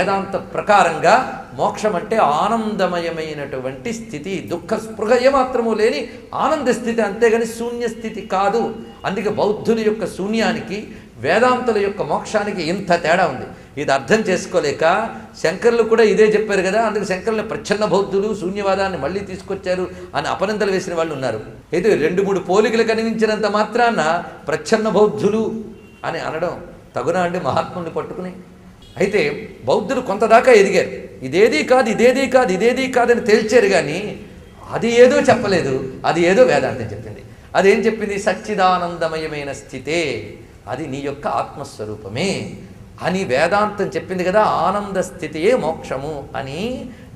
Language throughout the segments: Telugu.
వేదాంత ప్రకారంగా మోక్షం అంటే ఆనందమయమైనటువంటి స్థితి, దుఃఖ స్పృహ ఏమాత్రము లేని ఆనంద స్థితి, అంతేగాని శూన్య స్థితి కాదు. అందుకే బౌద్ధుల యొక్క శూన్యానికి వేదాంతుల యొక్క మోక్షానికి ఇంత తేడా ఉంది. ఇది అర్థం చేసుకోలేక శంకరులు కూడా ఇదే చెప్పారు కదా, అందుకే శంకరులు ప్రచ్ఛన్న బౌద్ధులు శూన్యవాదాన్ని మళ్ళీ తీసుకొచ్చారు అని అపనందలు వేసిన వాళ్ళు ఉన్నారు. అయితే 2-3 పోలికలు కనిపించినంత మాత్రాన ప్రచ్ఛన్న బౌద్ధులు అని అనడం తగునా అండి మహాత్ముల్ని పట్టుకుని? అయితే బౌద్ధులు కొంతదాకా ఎదిగారు, ఇదేదీ కాదు ఇదేదీ కాదు ఇదేదీ కాదని తేల్చారు, కానీ అది ఏదో చెప్పలేదు, అది ఏదో వేదాంతం చెప్పింది. అదేం చెప్పింది? సచ్చిదానందమయమైన స్థితే, అది నీ యొక్క ఆత్మస్వరూపమే అని వేదాంతం చెప్పింది కదా. ఆనంద స్థితియే మోక్షము అని,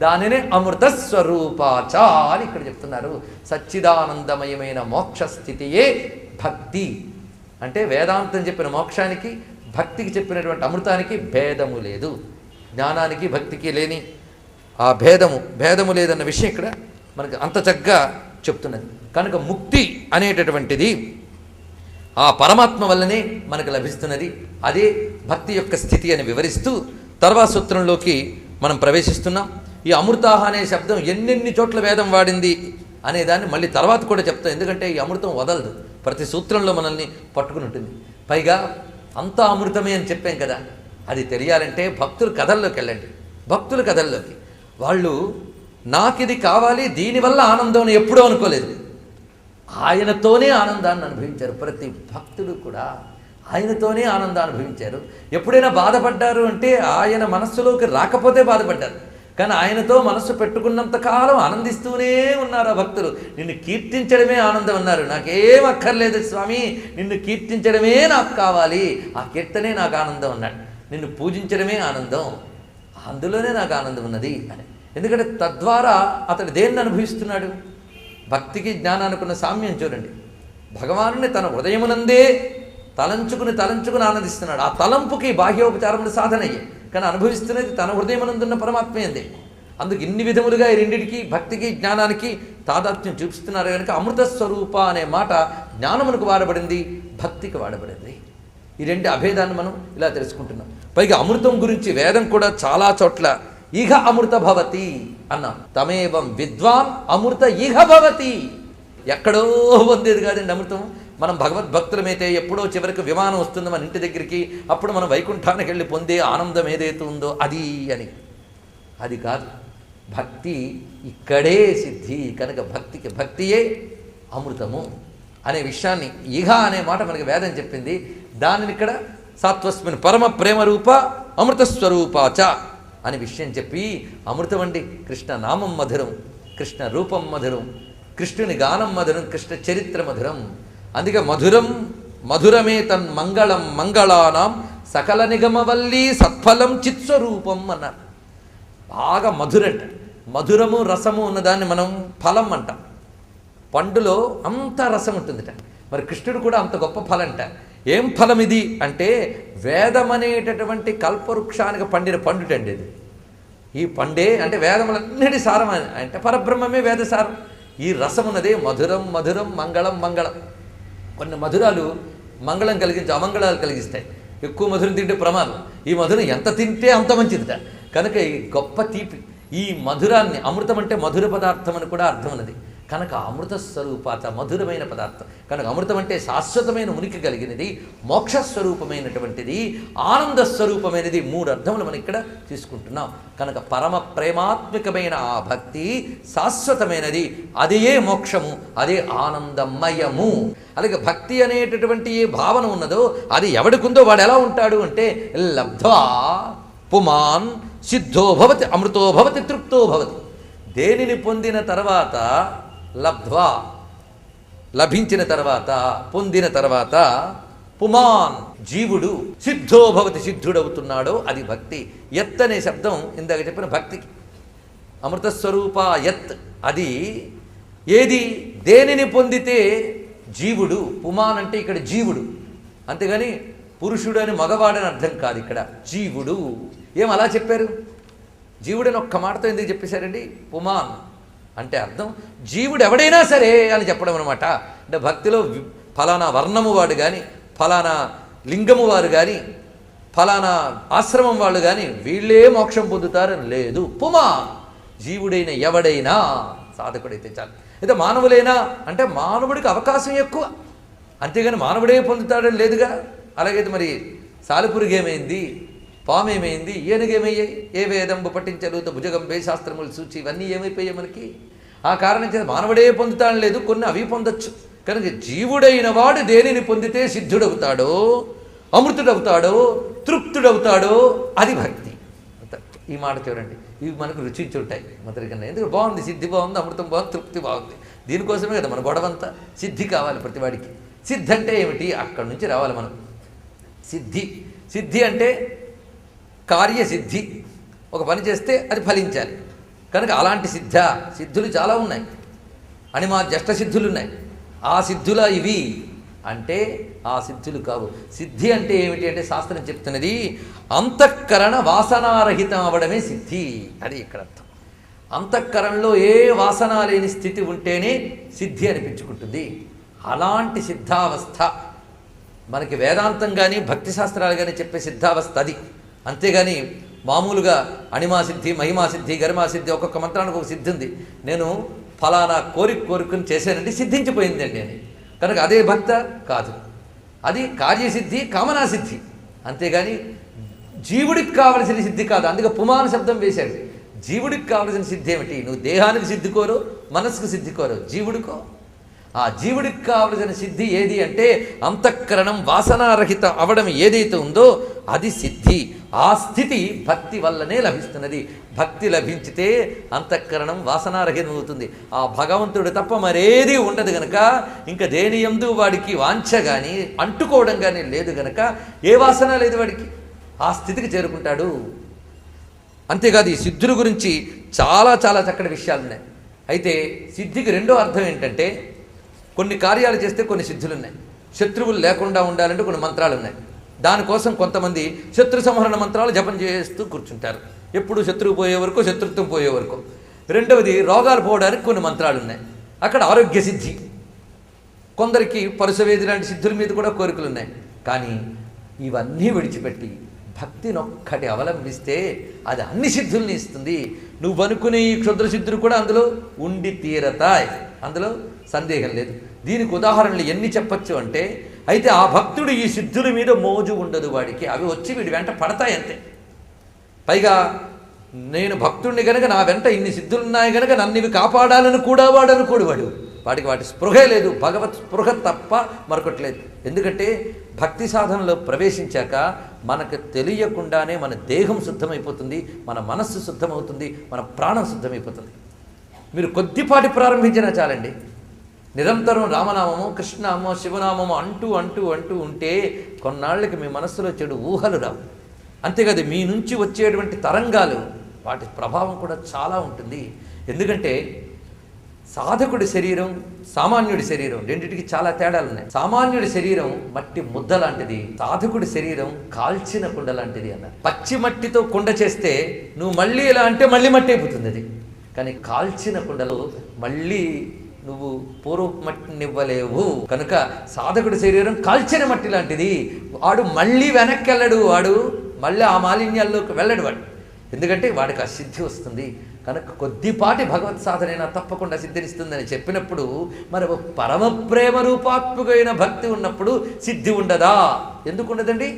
దానినే అమృతస్వరూపాచ అని ఇక్కడ చెప్తున్నారు. సచ్చిదానందమయమైన మోక్ష స్థితియే భక్తి అంటే. వేదాంతం చెప్పిన మోక్షానికి భక్తికి చెప్పినటువంటి అమృతానికి భేదము లేదు. జ్ఞానానికి భక్తికి లేని ఆ భేదము లేదన్న విషయం ఇక్కడ మనకు అంత చక్కగా చెప్తున్నది. కనుక ముక్తి అనేటటువంటిది ఆ పరమాత్మ వల్లనే మనకు లభిస్తున్నది. అదే భక్తి యొక్క స్థితి అని వివరిస్తూ తర్వాత సూత్రంలోకి మనం ప్రవేశిస్తున్నాం. ఈ అమృతాహ అనే శబ్దం ఎన్నెన్ని చోట్ల వేదం వాడింది అనేదాన్ని మళ్ళీ తర్వాత కూడా చెప్తాం. ఎందుకంటే ఈ అమృతం వదలదు, ప్రతి సూత్రంలో మనల్ని పట్టుకుని ఉంటుంది. పైగా అంతా అమృతమే అని చెప్పాం కదా, అది తెలియాలంటే భక్తుల కథల్లోకి వెళ్ళండి. భక్తుల కథల్లోకి వాళ్ళు నాకిది కావాలి దీనివల్ల ఆనందం ఎప్పుడూ అనుకోలేదు, ఆయనతోనే ఆనందాన్ని అనుభవించారు. ప్రతి భక్తుడు కూడా ఆయనతోనే ఆనందాన్ని అనుభవించారు. ఎప్పుడైనా బాధపడ్డారు అంటే ఆయన మనస్సులోకి రాకపోతే బాధపడ్డారు, కానీ ఆయనతో మనస్సు పెట్టుకున్నంత కాలం ఆనందిస్తూనే ఉన్నారు ఆ భక్తులు. నిన్ను కీర్తించడమే ఆనందం అన్నారు. నాకేం అక్కర్లేదు స్వామి, నిన్ను కీర్తించడమే నాకు కావాలి, ఆ కీర్తనే నాకు ఆనందం అన్నాడు. నిన్ను పూజించడమే ఆనందం, అందులోనే నాకు ఆనందం ఉన్నది అని. ఎందుకంటే తద్వారా అతడు దేన్ని అనుభవిస్తున్నాడు? భక్తికి జ్ఞానానికి ఉన్న సామ్యం చూడండి. భగవానుని తన హృదయమునందే తలంచుకుని ఆనందిస్తున్నాడు. ఆ తలంపుకి బాహ్యోపచారములు సాధనయ్యే, కానీ అనుభవిస్తున్నది తన హృదయమునందున్న పరమాత్మయందే. అందుకు ఇన్ని విధములుగా ఈ రెండిటికి భక్తికి జ్ఞానానికి తాదాత్మ్యం చూపిస్తున్నారు. కనుక అమృత స్వరూప అనే మాట జ్ఞానమునకు వాడబడింది, భక్తికి వాడబడింది. ఈ రెండు అభేదాన్ని మనం ఇలా తెలుసుకుంటున్నాం. పైగా అమృతం గురించి వేదం కూడా చాలా చోట్ల ఇహ అమృత భవతి అన్నాం. తమేవం విద్వాన్ అమృత ఇహ భవతి. ఎక్కడో పొందేది కాదండి అమృతం. మనం భగవద్భక్తులమైతే ఎప్పుడో చివరికి విమానం వస్తుంది మన ఇంటి దగ్గరికి, అప్పుడు మనం వైకుంఠానికి వెళ్ళి పొందే ఆనందం ఏదైతే ఉందో అది అని. అది కాదు, భక్తి ఇక్కడే సిద్ధి. కనుక భక్తియే అమృతము అనే విషయాన్ని ఇహ అనే మాట మనకి వేదం చెప్పింది. దానిని ఇక్కడ సాత్వస్మిన్ పరమ ప్రేమ రూప అమృతస్వరూపాచ అనే విషయం చెప్పి, అమృతం అండి కృష్ణ నామం మధురం, కృష్ణ రూపం మధురం, కృష్ణుని గానం మధురం, కృష్ణ చరిత్ర మధురం. అందుకే మధురమే తన్ మంగళం మంగళానాం సకల నిగమవల్లి సత్ఫలం చిత్స్వరూపం అన్నారు. బాగా మధురంట. మధురము రసము ఉన్నదాన్ని మనం ఫలం అంటాం. పండులో అంత రసం ఉంటుందిట. మరి కృష్ణుడు కూడా అంత గొప్ప ఫలంట. ఏం ఫలం ఇది అంటే వేదమనేటటువంటి కల్పవృక్షానికి పండిన పండుటండి ఇది. ఈ పండే అంటే వేదములన్నిటి సారం అంటే పరబ్రహ్మమే వేదసారం. ఈ రసం ఉన్నదే మధురం మధురం మంగళం మంగళం. కొన్ని మధురాలు మంగళం కలిగించి అమంగళాలు కలిగిస్తాయి. ఎక్కువ మధురం తింటే ప్రమాదం. ఈ మధురం ఎంత తింటే అంత మంచిదిట. కనుక ఈ గొప్ప తీపి ఈ మధురాన్ని, అమృతం అంటే మధుర పదార్థం అని కూడా అర్థం ఉన్నది. కనుక అమృత స్వరూపాత మధురమైన పదార్థం. కనుక అమృతం అంటే శాశ్వతమైన ఉనికి కలిగినది, మోక్షస్వరూపమైనటువంటిది, ఆనంద స్వరూపమైనది. 3 అర్థములు మనం ఇక్కడ తీసుకుంటున్నాం. కనుక పరమ ప్రేమాత్మికమైన ఆ భక్తి శాశ్వతమైనది, అదే మోక్షము, అదే ఆనందమయము. అలాగే భక్తి అనేటటువంటి ఏ భావన ఉన్నదో అది ఎవడికుందో వాడు ఎలా ఉంటాడు అంటే లబ్ధ్వా పుమాన్ సిద్ధో భవతి అమృతో భవతి తృప్తో భవతి. దేనిని పొందిన తర్వాత లబ్ధ్వా లభించిన తర్వాత పొందిన తర్వాత పుమాన్ జీవుడు సిద్ధో భవతి సిద్ధుడవుతున్నాడో అది భక్తి. యత్ అనే శబ్దం ఇందాక చెప్పిన భక్తికి అమృతస్వరూప యత్ అది ఏది దేనిని పొందితే జీవుడు. పుమాన్ అంటే ఇక్కడ జీవుడు, అంతేగాని పురుషుడు అని మగవాడని అర్థం కాదు. ఇక్కడ జీవుడు. ఏం అలా చెప్పారు? జీవుడని ఒక్క మాటతో ఎందుకు చెప్పేశారండి? పుమాన్ అంటే అర్థం జీవుడు ఎవడైనా సరే అని చెప్పడం అనమాట. అంటే భక్తిలో ఫలానా వర్ణము వాడు కానీ, ఫలానా లింగము వారు కానీ, ఫలానా ఆశ్రమం వాళ్ళు కానీ వీళ్ళే మోక్షం పొందుతారని లేదు. పుమా జీవుడైన ఎవడైనా సాధకుడైతే చాలు. అయితే మానవులైనా అంటే మానవుడికి అవకాశం ఎక్కువ, అంతేగాని మానవుడే పొందుతాడని లేదుగా. అలాగైతే మరి సాలెపురుగేమైంది, పాము ఏమైంది, ఏనుగేమయ్యాయి? ఏ వేదంబు పట్టించలుత భుజగంబే శాస్త్రములు సూచి ఇవన్నీ ఏమైపోయాయి మనకి? ఆ కారణం చేత మానవుడే పొందుతాడని లేదు, కొన్ని అవి పొందొచ్చు. కనుక జీవుడైన వాడు దేనిని పొందితే సిద్ధుడవుతాడో, అమృతుడవుతాడో, తృప్తుడవుతాడో అది భక్తి. ఈ మాట చూడండి, ఇవి మనకు రుచించుంటాయి మొదటికన్నా. ఎందుకంటే బాగుంది, సిద్ధి బాగుంది, అమృతం బాగుంది, తృప్తి బాగుంది. దీనికోసమే కదా మన గొడవంతా. సిద్ధి కావాలి ప్రతివాడికి. సిద్ధి అంటే ఏమిటి? అక్కడి నుంచి రావాలి మనం. సిద్ధి అంటే కార్యసిద్ధి. ఒక పని చేస్తే అది ఫలించాలి. కనుక అలాంటి సిద్ధులు చాలా ఉన్నాయి. అని మా జష్ట సిద్ధులు ఉన్నాయి. ఆ సిద్ధుల ఇవి అంటే ఆ సిద్ధులు కావు. సిద్ధి అంటే ఏమిటి అంటే శాస్త్రం చెప్తున్నది అంతఃకరణ వాసనారహితం అవ్వడమే సిద్ధి. అది ఇక్కడ అర్థం. అంతఃకరణలో ఏ వాసన లేని స్థితి ఉంటేనే సిద్ధి అనిపించుకుంటుంది. అలాంటి సిద్ధావస్థ మనకి వేదాంతం కానీ భక్తి శాస్త్రాలు కానీ చెప్పే సిద్ధావస్థ అది. అంతేగాని మామూలుగా అణిమా సిద్ధి, మహిమా సిద్ధి, గరిమా సిద్ధి, ఒక్కొక్క మంత్రానికి ఒక సిద్ధి ఉంది. నేను ఫలానా కోరుకుని చేశానండి, సిద్ధించిపోయిందండి అని. కనుక అదే భక్త కాదు. అది కార్యసిద్ధి, కామనా సిద్ధి. అంతేగాని జీవుడికి కావలసిన సిద్ధి కాదు. అందుకే పుమాన శబ్దం వేశాడు. జీవుడికి కావలసిన సిద్ధి ఏమిటి? నువ్వు దేహానికి సిద్ధి కోరు, మనస్సుకు సిద్ధి కోరు, జీవుడికో. ఆ జీవుడికి కావలసిన సిద్ధి ఏది అంటే అంతఃకరణం వాసనారహిత అవడం ఏదైతే ఉందో అది సిద్ధి. ఆ స్థితి భక్తి వల్లనే లభిస్తున్నది. భక్తి లభించితే అంతఃకరణం వాసనారహితం అవుతుంది. ఆ భగవంతుడు తప్ప మరేది ఉండదు గనక ఇంకా దేని యందు వాడికి వాంఛ కానీ అంటుకోవడం కానీ లేదు గనక ఏ వాసన లేదు వాడికి. ఆ స్థితికి చేరుకుంటాడు. అంతేకాదు ఈ సిద్ధుల గురించి చాలా చాలా చక్కటి విషయాలు ఉన్నాయి. అయితే సిద్ధికి రెండో అర్థం ఏంటంటే కొన్ని కార్యాలు చేస్తే కొన్ని సిద్ధులు ఉన్నాయి. శత్రువులు లేకుండా ఉండాలంటే కొన్ని మంత్రాలు ఉన్నాయి. దానికోసం కొంతమంది శత్రు సంహరణ మంత్రాలు జపం చేస్తూ కూర్చుంటారు. ఎప్పుడు శత్రువు పోయే వరకు, శత్రుత్వం పోయే వరకు. రెండవది రోగాలు పోవడానికి కొన్ని మంత్రాలు ఉన్నాయి. అక్కడ ఆరోగ్య సిద్ధి. కొందరికి పరుసవేది లాంటి సిద్ధుల మీద కూడా కోరికలు ఉన్నాయి. కానీ ఇవన్నీ విడిచిపెట్టి భక్తినొక్కటి అవలంబిస్తే అది అన్ని సిద్ధుల్ని ఇస్తుంది. నువ్వు అనుకునే ఈ క్షుద్ర సిద్ధులు కూడా అందులో ఉండి తీరతాయి. అందులో సందేహం లేదు. దీనికి ఉదాహరణలు ఎన్ని చెప్పచ్చు అంటే, అయితే ఆ భక్తుడు ఈ సిద్ధుల మీద మోజు ఉండదు వాడికి. అవి వచ్చి వీడి వెంట పడతాయి అంతే. పైగా నేను భక్తుడిని కనుక నా వెంట ఇన్ని సిద్ధులున్నాయి కనుక నన్ను ఇవి కాపాడాలని కూడా వాడు అనుకోడు. వాడికి వాటి స్పృహే లేదు. భగవత్ స్పృహ తప్ప మరొకట్లేదు. ఎందుకంటే భక్తి సాధనలో ప్రవేశించాక మనకు తెలియకుండానే మన దేహం శుద్ధమైపోతుంది, మన మనస్సు శుద్ధమవుతుంది, మన ప్రాణం శుద్ధమైపోతుంది. మీరు కొద్దిపాటి ప్రారంభించినా చాలండి. నిరంతరం రామనామము, కృష్ణనామము, శివనామము అంటూ అంటూ అంటూ ఉంటే కొన్నాళ్ళకి మీ మనస్సులో చెడు ఊహలు రావు. అంతేకాదు మీ నుంచి వచ్చేటువంటి తరంగాలు వాటి ప్రభావం కూడా చాలా ఉంటుంది. ఎందుకంటే సాధకుడి శరీరం, సామాన్యుడి శరీరం రెండింటికి చాలా తేడాలు ఉన్నాయి. సామాన్యుడి శరీరం మట్టి ముద్ద లాంటిది, సాధకుడి శరీరం కాల్చిన కుండ లాంటిది అన్నారు. పచ్చి మట్టితో కుండ చేస్తే నువ్వు మళ్ళీ ఇలా అంటే మళ్ళీ మట్టి అయిపోతుంది అది. కానీ కాల్చిన కుండలో మళ్ళీ నువ్వు పూర్వపు మట్టిని ఇవ్వలేవు. కనుక సాధకుడి శరీరం కాల్చిన మట్టి లాంటిది. వాడు మళ్ళీ వెనక్కి వెళ్ళడు, వాడు మళ్ళీ ఆ మాలిన్యాల్లోకి వెళ్ళడు వాడు. ఎందుకంటే వాడికి ఆ సిద్ధి వస్తుంది. కనుక కొద్దిపాటి భగవత్ సాధనైనా తప్పకుండా సిద్ధినిస్తుందని చెప్పినప్పుడు మరి పరమ ప్రేమ రూపాత్మకమైన భక్తి ఉన్నప్పుడు సిద్ధి ఉండదా? ఎందుకు ఉండదండి?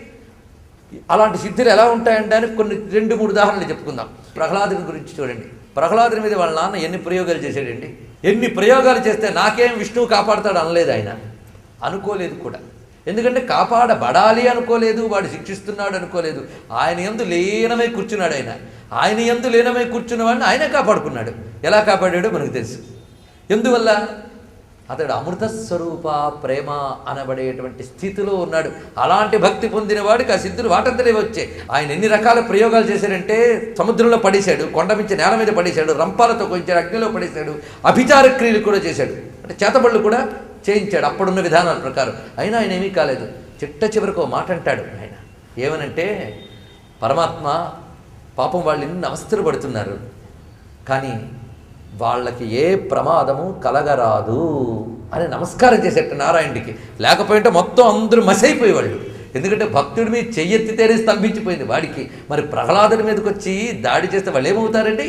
అలాంటి సిద్ధులు ఎలా ఉంటాయంటే కొన్ని 2-3 ఉదాహరణలు చెప్పుకుందాం. ప్రహ్లాదుని గురించి చూడండి. ప్రహ్లాదుని మీద వాళ్ళ నాన్న ఎన్ని ప్రయోగాలు చేశాడండి. ఎన్ని ప్రయోగాలు చేస్తే నాకేం విష్ణువు కాపాడుతాడు అనలేదు ఆయన. అనుకోలేదు కూడా. ఎందుకంటే కాపాడబడాలి అనుకోలేదు, వాడు శిక్షిస్తున్నాడు అనుకోలేదు. ఆయన యందు లీనమై కూర్చున్నాడు. ఆయన యందు లీనమై కూర్చున్నవాడిని ఆయనే కాపాడుకున్నాడు. ఎలా కాపాడాడో మనకు తెలుసు. ఎందువల్ల? అతడు అమృతస్వరూప ప్రేమ అనబడేటువంటి స్థితిలో ఉన్నాడు. అలాంటి భక్తి పొందిన వాడికి ఆ సిద్ధులు వాటంతలే వచ్చాయి. ఆయన ఎన్ని రకాల ప్రయోగాలు చేశాడంటే సముద్రంలో పడేశాడు, కొండ మించి నేల మీద పడేశాడు, రంపాలతో కొంచాడు, అగ్నిలో పడేశాడు, అభిచార క్రియలు కూడా చేశాడు, అంటే చేతబళ్ళు కూడా చేయించాడు అప్పుడున్న విధానాల ప్రకారం. అయినా ఆయన ఏమీ కాలేదు. చిట్ట చివరికి ఒక మాట అంటాడు ఆయన. ఏమనంటే, పరమాత్మ పాపం వాళ్ళు ఎన్ని అవస్థలు పడుతున్నారు, కానీ వాళ్ళకి ఏ ప్రమాదము కలగరాదు అని నమస్కారం చేసేట నారాయణుడికి. లేకపోయింటే మొత్తం అందరూ మసైపోయేవాళ్ళు. ఎందుకంటే భక్తుడి మీద చెయ్యెత్తితేనే స్తంభించిపోయింది వాడికి. మరి ప్రహ్లాదుడి మీదకి వచ్చి దాడి చేస్తే వాళ్ళు ఏమవుతారండి?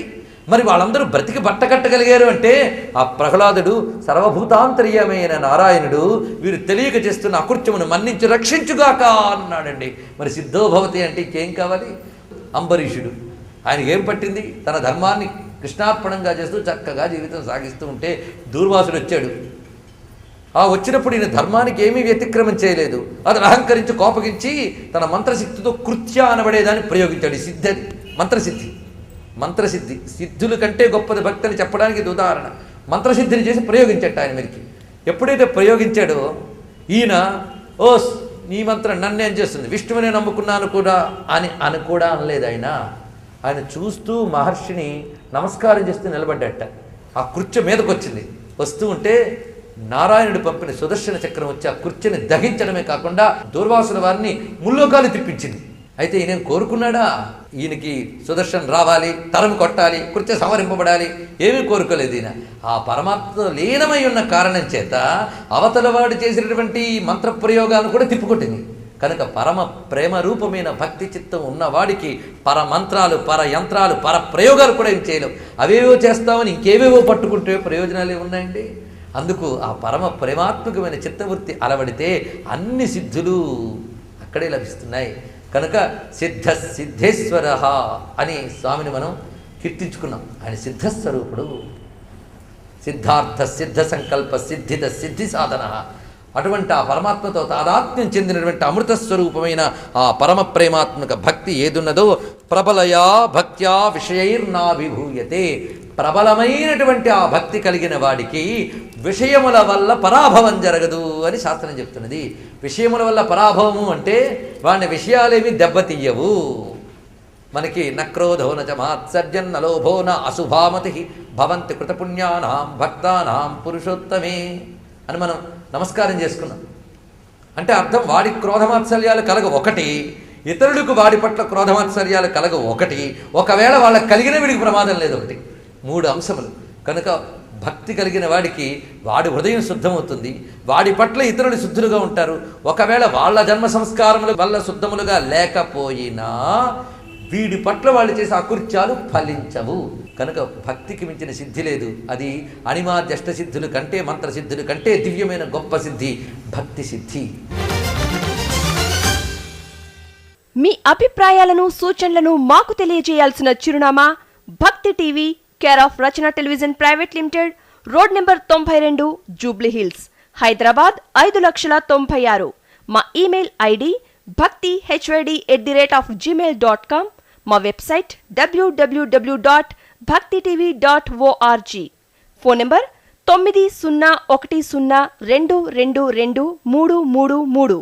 మరి వాళ్ళందరూ బ్రతికి బట్టకట్టగలిగారు అంటే ఆ ప్రహ్లాదుడు సర్వభూతాంతర్యమైన నారాయణుడు వీరు తెలియక చేస్తున్న అకృత్యమును మన్నించి రక్షించుగాక అన్నాడండి. మరి సిద్ధోభవతి అంటే ఇంకేం కావాలి? అంబరీషుడు, ఆయనకి ఏం పట్టింది? తన ధర్మాన్ని కృష్ణార్పణంగా చేస్తూ చక్కగా జీవితం సాగిస్తూ ఉంటే దూర్వాసుడు వచ్చాడు. ఆ వచ్చినప్పుడు ఈయన ధర్మానికి ఏమీ వ్యతిక్రమం చేయలేదు. అతను అహంకరించి కోపగించి తన మంత్రశక్తితో కృత్య అనబడేదాన్ని ప్రయోగించాడు. సిద్ధది మంత్రసిద్ధి. మంత్రసిద్ధి సిద్ధుల కంటే గొప్పది భక్తి అని చెప్పడానికి ఇది ఉదాహరణ. మంత్రసిద్ధిని చేసి ప్రయోగించట ఆయన మీదకి. ఎప్పుడైతే ప్రయోగించాడో ఈయన ఓస్ నీ మంత్రం నన్నేం చేస్తుంది, విష్ణువునే నమ్ముకున్నాను కూడా అని కూడా అనలేదు ఆయన చూస్తూ మహర్షిని నమస్కారం చేస్తూ నిలబడ్డట. ఆ కుర్చీ మీదకు వచ్చింది. వస్తూ ఉంటే నారాయణుడు పంపిన సుదర్శన చక్రం వచ్చి ఆ కుర్చీని దహించడమే కాకుండా దూర్వాసుల వారిని ముల్లోకాలు తిప్పించింది. అయితే ఈయన కోరుకున్నాడా? ఈయనకి సుదర్శన్ రావాలి, తరం కొట్టాలి, కుర్చీ సంవరింపబడాలి, ఏమీ కోరుకోలేదు ఈయన. ఆ పరమాత్మతో లీనమై ఉన్న కారణం చేత అవతలవాడు చేసినటువంటి మంత్రప్రయోగాలను కూడా తిప్పుకొట్టింది. కనుక పరమ ప్రేమ రూపమైన భక్తి చిత్తం ఉన్నవాడికి పరమంత్రాలు, పర యంత్రాలు, పర ప్రయోగాలు కూడా ఏం చేయలేవు. అవేవో చేస్తామని ఇంకేవేవో పట్టుకుంటే ప్రయోజనాలు ఏమున్నాయండి? అందుకు ఆ పరమ ప్రేమాత్మకమైన చిత్తవృత్తి అలవడితే అన్ని సిద్ధులు అక్కడే లభిస్తున్నాయి. కనుక సిద్ధ సిద్ధేశ్వర అని స్వామిని మనం కీర్తించుకున్నాం. ఆయన సిద్ధస్వరూపుడు, సిద్ధార్థ సిద్ధ సంకల్ప సిద్ధిద సిద్ధి సాధన. అటువంటి ఆ పరమాత్మతో తాదాత్మ్యం చెందినటువంటి అమృతస్వరూపమైన ఆ పరమ ప్రేమాత్మక భక్తి ఏదున్నదో ప్రబలయా భక్త్యా విషయైర్నాభిభూయతే. ప్రబలమైనటువంటి ఆ భక్తి కలిగిన వాడికి విషయముల వల్ల పరాభవం జరగదు అని శాస్త్రం చెప్తున్నది. విషయముల వల్ల పరాభవము అంటే వాడిని విషయాలేమి దెబ్బతీయవు. మనకి నక్రోధో నచ మాత్సర్జన్ నలోభో న అశుభామతి భవంతి కృతపుణ్యానాం భక్తానాం పురుషోత్తమే అని మనం నమస్కారం చేసుకున్నాం. అంటే అర్థం వాడి క్రోధమాత్సర్యాలు కలగ ఒకటి, ఇతరులకు వాడి పట్ల క్రోధమాత్సర్యాలు కలగ ఒకటి, ఒకవేళ వాళ్ళకి కలిగిన వీడికి ప్రమాదం లేదు ఒకటి. 3 అంశములు. కనుక భక్తి కలిగిన వాడికి వాడి హృదయం శుద్ధమవుతుంది, వాడి పట్ల ఇతరులు శుద్ధులుగా ఉంటారు. ఒకవేళ వాళ్ళ జన్మ సంస్కారముల వల్ల శుద్ధములుగా లేకపోయినా వీడి పట్ల వాళ్ళు చేసే అకృత్యాలు ఫలించవు. కనుక భక్తికి మించిన సిద్ధి లేదు. అది అణిమాద్యష్ట సిద్ధుల కంటే, మంత్రసిద్ధుల కంటే దివ్యమైన గొప్ప సిద్ధి భక్తి సిద్ధి. మీ అభిప్రాయాలను, సూచనలను మాకు తెలియజేయాల్సిన చిరునామా భక్తి TV, care of Rachana television private limited, road number 92, Jubilee hills, Hyderabad 5,96,000. మా ఇమెయిల్ ఐడి bhaktihyd@gmail.com. మా వెబ్సైట్ www.bhaktitv.org. Phone number 901012222333.